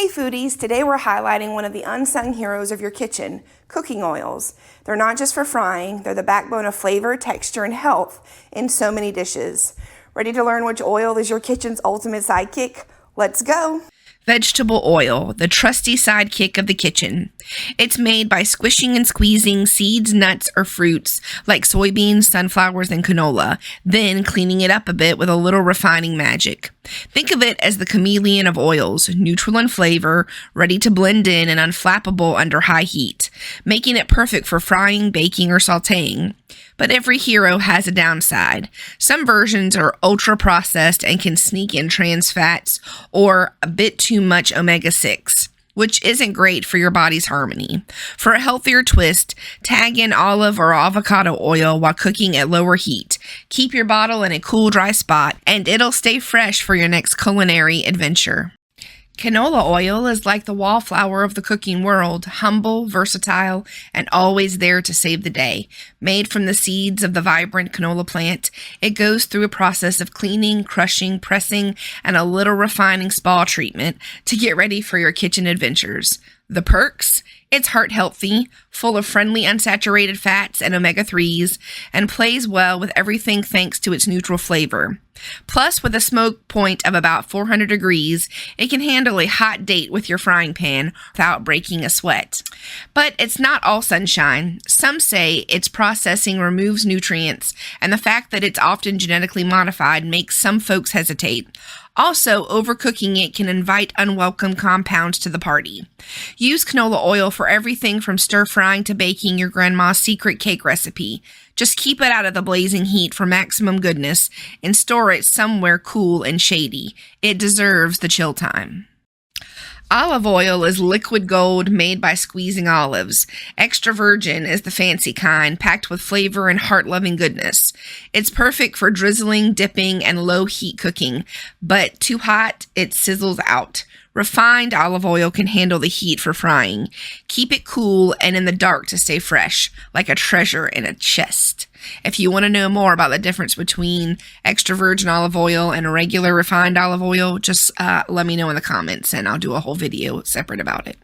Hey foodies, today we're highlighting one of the unsung heroes of your kitchen, cooking oils. They're not just for frying, they're the backbone of flavor, texture, and health in so many dishes. Ready to learn which oil is your kitchen's ultimate sidekick? Let's go! Vegetable oil, the trusty sidekick of the kitchen. It's made by squishing and squeezing seeds, nuts, or fruits like soybeans, sunflowers, and canola, then cleaning it up a bit with a little refining magic. Think of it as the chameleon of oils, neutral in flavor, ready to blend in and unflappable under high heat, making it perfect for frying, baking, or sautéing. But every hero has a downside. Some versions are ultra-processed and can sneak in trans fats or a bit too much omega-6, which isn't great for your body's harmony. For a healthier twist, tag in olive or avocado oil while cooking at lower heat. Keep your bottle in a cool, dry spot, and it'll stay fresh for your next culinary adventure. Canola oil is like the wallflower of the cooking world, humble, versatile, and always there to save the day. Made from the seeds of the vibrant canola plant, it goes through a process of cleaning, crushing, pressing, and a little refining spa treatment to get ready for your kitchen adventures. The perks? It's heart healthy, full of friendly unsaturated fats and omega-3s, and plays well with everything thanks to its neutral flavor. Plus, with a smoke point of about 400 degrees, it can handle a hot date with your frying pan without breaking a sweat. But it's not all sunshine. Some say its processing removes nutrients, and the fact that it's often genetically modified makes some folks hesitate. Also, overcooking it can invite unwelcome compounds to the party. Use canola oil for everything from stir-frying to baking your grandma's secret cake recipe. Just keep it out of the blazing heat for maximum goodness and store it somewhere cool and shady. It deserves the chill time. Olive oil is liquid gold made by squeezing olives. Extra virgin is the fancy kind, packed with flavor and heart-loving goodness. It's perfect for drizzling, dipping, and low-heat cooking, but too hot, it sizzles out. Refined olive oil can handle the heat for frying. Keep it cool and in the dark to stay fresh, like a treasure in a chest. If you want to know more about the difference between extra virgin olive oil and regular refined olive oil, just let me know in the comments and I'll do a whole video separate about it.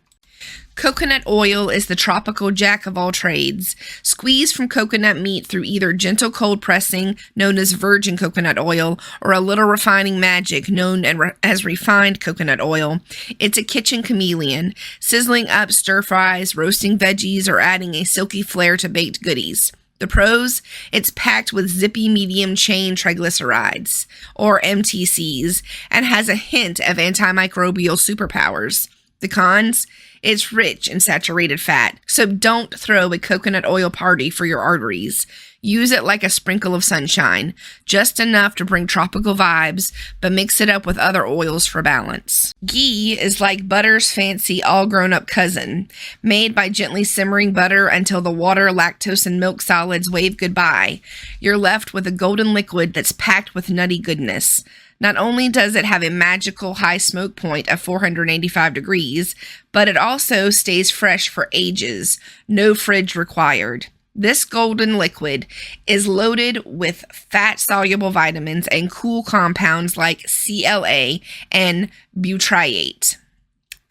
Coconut oil is the tropical jack of all trades. Squeezed from coconut meat through either gentle cold pressing, known as virgin coconut oil, or a little refining magic, known as refined coconut oil. It's a kitchen chameleon, sizzling up stir fries, roasting veggies, or adding a silky flair to baked goodies. The pros? It's packed with zippy medium chain triglycerides, or MTCs, and has a hint of antimicrobial superpowers. The cons? It's rich in saturated fat, so don't throw a coconut oil party for your arteries. Use it like a sprinkle of sunshine, just enough to bring tropical vibes, but mix it up with other oils for balance. Ghee is like butter's fancy all-grown-up cousin, made by gently simmering butter until the water, lactose, and milk solids wave goodbye. You're left with a golden liquid that's packed with nutty goodness. Not only does it have a magical high smoke point of 485 degrees, but it also stays fresh for ages. No fridge required. This golden liquid is loaded with fat-soluble vitamins and cool compounds like CLA and butyrate.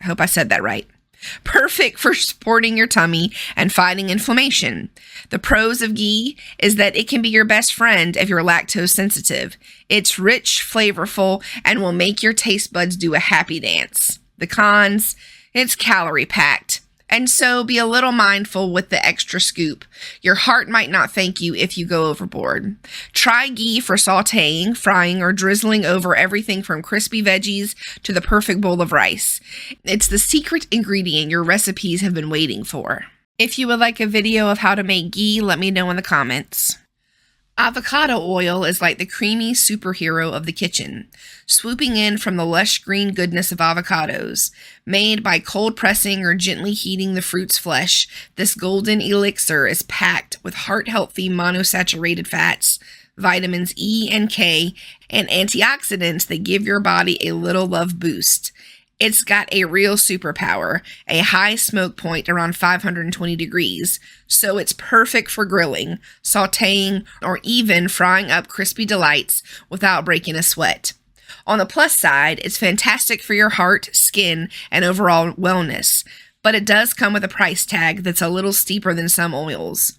I hope I said that right. Perfect for supporting your tummy and fighting inflammation. The pros of ghee is that it can be your best friend if you're lactose sensitive. It's rich, flavorful, and will make your taste buds do a happy dance. The cons? It's calorie packed. And so be a little mindful with the extra scoop. Your heart might not thank you if you go overboard. Try ghee for sautéing, frying, or drizzling over everything from crispy veggies to the perfect bowl of rice. It's the secret ingredient your recipes have been waiting for. If you would like a video of how to make ghee, let me know in the comments. Avocado oil is like the creamy superhero of the kitchen, swooping in from the lush green goodness of avocados. Made by cold pressing or gently heating the fruit's flesh, this golden elixir is packed with heart-healthy monosaturated fats, vitamins E and K, and antioxidants that give your body a little love boost. It's got a real superpower, a high smoke point around 520 degrees, so it's perfect for grilling, sautéing, or even frying up crispy delights without breaking a sweat. On the plus side, it's fantastic for your heart, skin, and overall wellness, but it does come with a price tag that's a little steeper than some oils.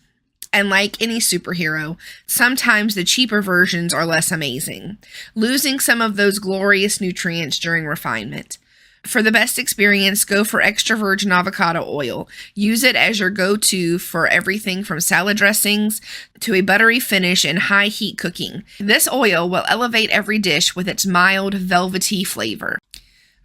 And like any superhero, sometimes the cheaper versions are less amazing, losing some of those glorious nutrients during refinement. For the best experience, go for extra virgin avocado oil. Use it as your go-to for everything from salad dressings to a buttery finish and high heat cooking. This oil will elevate every dish with its mild, velvety flavor.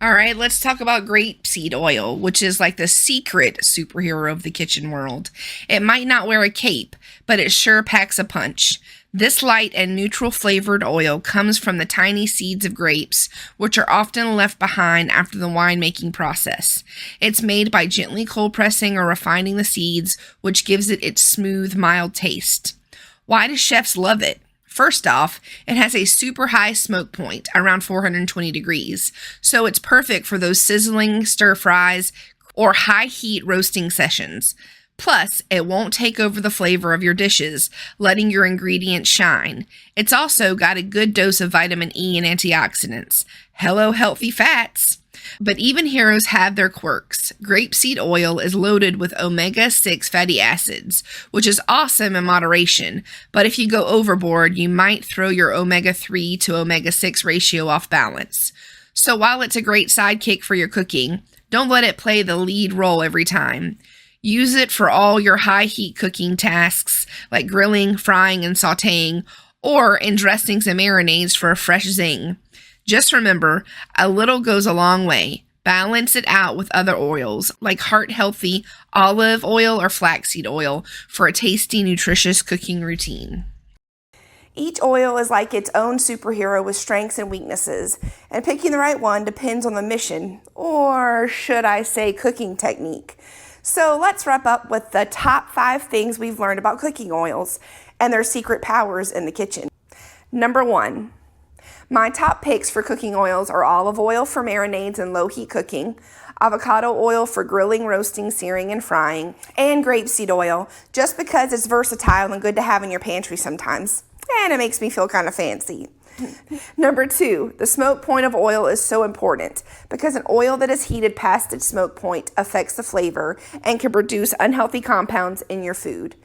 All right, let's talk about grapeseed oil, which is like the secret superhero of the kitchen world. It might not wear a cape, but it sure packs a punch. This light and neutral flavored oil comes from the tiny seeds of grapes, which are often left behind after the winemaking process. It's made by gently cold pressing or refining the seeds, which gives it its smooth, mild taste. Why do chefs love it? First off, it has a super high smoke point, around 420 degrees, so it's perfect for those sizzling stir fries or high heat roasting sessions. Plus, it won't take over the flavor of your dishes, letting your ingredients shine. It's also got a good dose of vitamin E and antioxidants. Hello, healthy fats! But even heroes have their quirks. Grapeseed oil is loaded with omega-6 fatty acids, which is awesome in moderation, but if you go overboard, you might throw your omega-3 to omega-6 ratio off balance. So while it's a great sidekick for your cooking, don't let it play the lead role every time. Use it for all your high heat cooking tasks like grilling, frying, and sauteing, or in dressings and marinades for a fresh zing. Just remember, a little goes a long way. Balance it out with other oils like heart-healthy olive oil or flaxseed oil for a tasty, nutritious cooking routine. Each oil is like its own superhero with strengths and weaknesses, and picking the right one depends on the mission, or should I say cooking technique. So let's wrap up with the top 5 things we've learned about cooking oils and their secret powers in the kitchen. Number 1, my top picks for cooking oils are olive oil for marinades and low heat cooking, avocado oil for grilling, roasting, searing, and frying, and grapeseed oil just because it's versatile and good to have in your pantry sometimes, and it makes me feel kind of fancy. Number 2, the smoke point of oil is so important because an oil that is heated past its smoke point affects the flavor and can produce unhealthy compounds in your food.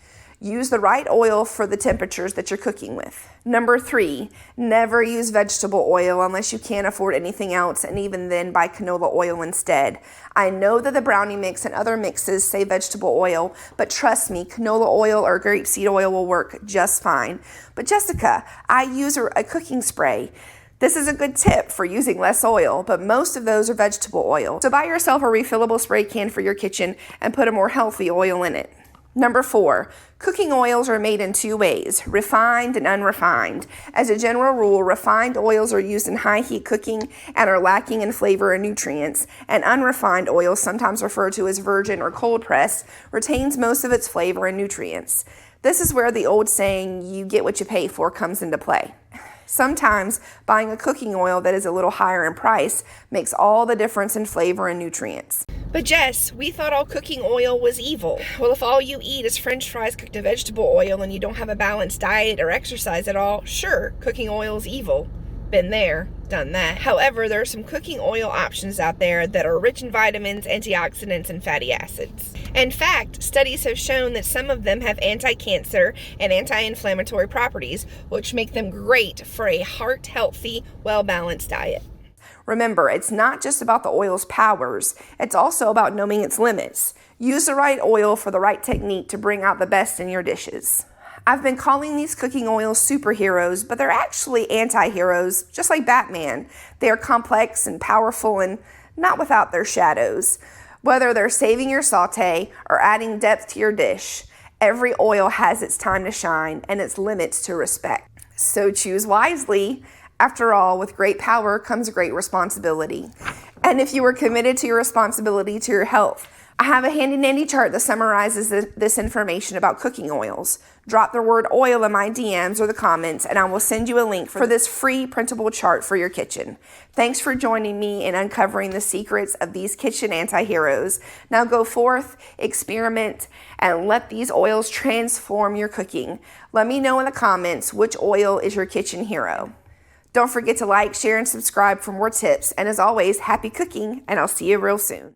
Use the right oil for the temperatures that you're cooking with. Number 3, never use vegetable oil unless you can't afford anything else, and even then buy canola oil instead. I know that the brownie mix and other mixes say vegetable oil, but trust me, canola oil or grapeseed oil will work just fine. But Jessica, I use a cooking spray. This is a good tip for using less oil, but most of those are vegetable oil. So buy yourself a refillable spray can for your kitchen and put a more healthy oil in it. Number 4, cooking oils are made in 2 ways, refined and unrefined. As a general rule, refined oils are used in high heat cooking and are lacking in flavor and nutrients, and unrefined oils, sometimes referred to as virgin or cold pressed, retains most of its flavor and nutrients. This is where the old saying, you get what you pay for, comes into play. Sometimes buying a cooking oil that is a little higher in price makes all the difference in flavor and nutrients. But Jess, we thought all cooking oil was evil. Well, if all you eat is French fries cooked in vegetable oil and you don't have a balanced diet or exercise at all, sure, cooking oil is evil. Been there, done that. However, there are some cooking oil options out there that are rich in vitamins, antioxidants, and fatty acids. In fact, studies have shown that some of them have anti-cancer and anti-inflammatory properties, which make them great for a heart-healthy, well-balanced diet. Remember, it's not just about the oil's powers, it's also about knowing its limits. Use the right oil for the right technique to bring out the best in your dishes. I've been calling these cooking oils superheroes, but they're actually anti-heroes, just like Batman. They are complex and powerful and not without their shadows. Whether they're saving your saute or adding depth to your dish, every oil has its time to shine and its limits to respect. So choose wisely. After all, with great power comes great responsibility. And if you are committed to your responsibility to your health, I have a handy-dandy chart that summarizes this information about cooking oils. Drop the word oil in my DMs or the comments, and I will send you a link for this free printable chart for your kitchen. Thanks for joining me in uncovering the secrets of these kitchen anti-heroes. Now go forth, experiment, and let these oils transform your cooking. Let me know in the comments which oil is your kitchen hero. Don't forget to like, share, and subscribe for more tips. And as always, happy cooking, and I'll see you real soon.